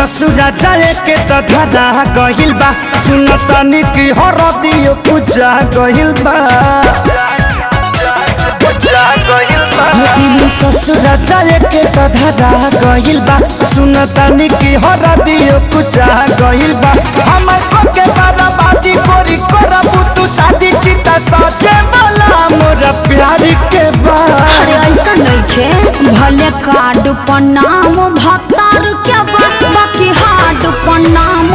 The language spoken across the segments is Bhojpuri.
ससुरा जाए के तो धरा गहिल बा। सुन तनी की हरदियो पूजा गहिल बा। ससुरा जाए के तो धरा गहिल बा। सुन तनी की हरदियो पूजा गहिल बा। हमर को के बर्बादी कोरी करबू तू शादी चिता सचे वाला मोर प्यार के बा। अरे ऐसा नइखे भले कार्ड पर नाम भतार के बा, बाकी हार्ड पर नाम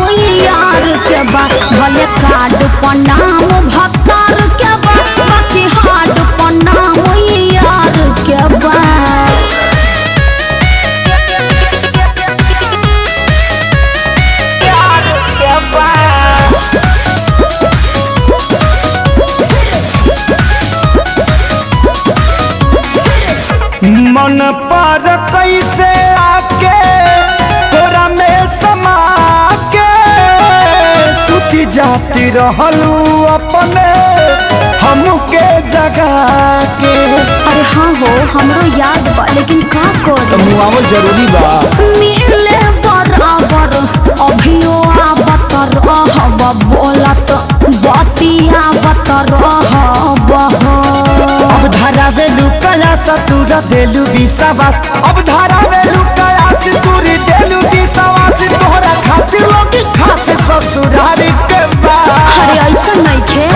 यार के बा। भले कार्ड पर नाम भतार के बा, बाकी हार्ड पर नाम यार के बा। यार के बा। मन पर कैसे आके तोरा में समा के सुती जाती रहलू अपने हमके जगा के। अरे हाँ हो हमरो याद बा, लेकिन का कर मुआवल जरूरी बा। मिले बराबर अभियो आवत रहब, बोलत बतियावत रहब। अब धरावे लुकाया सतुरा देलू विश्वास। अब धरावे लुकाया सतुरी देलू विश्वास। तोहरा खातिर लोग खास ससुरारी के बा। अरे ऐसा नइखे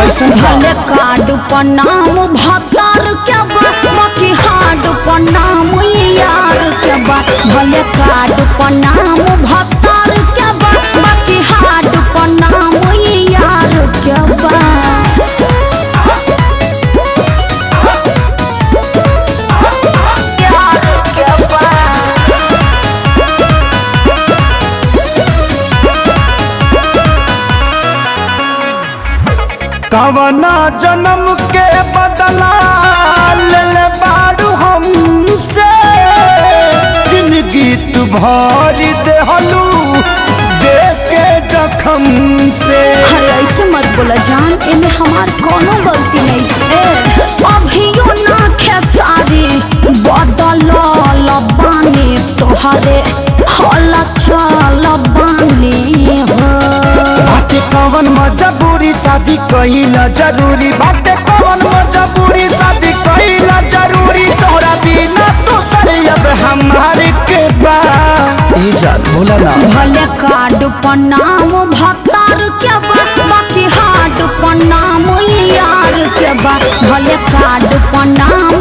भले कार्ड पर नाम भतार के बा, बाकी हार्ड पर नाम यार के बा। भले कार्ड पर नाम भतार के बा, बाकी हार्ड पर नाम यार के बा। कवना जन्म के बदला ले ले बारू हमसे। जिंदगी तू भरी देहलू देके जखम से। अरे ऐसे मत बोला जान, इनमें हमार कोनो गलती नहीं है। अभियो ना खेसारी बदल बानी तोहरे हल चल बानी हो। बाटे कवन मजबूरी शादी कइला जरूरी। बाटे कवन मजबूरी शादी कइला जरूरी। तोहरा बिना तो अब हमारे के बा। ए जान बोला ना। भले कार्ड पर नाम भतार के बा, बाकी हार्ड पर नाम यार के बा। भले कार्ड पर नाम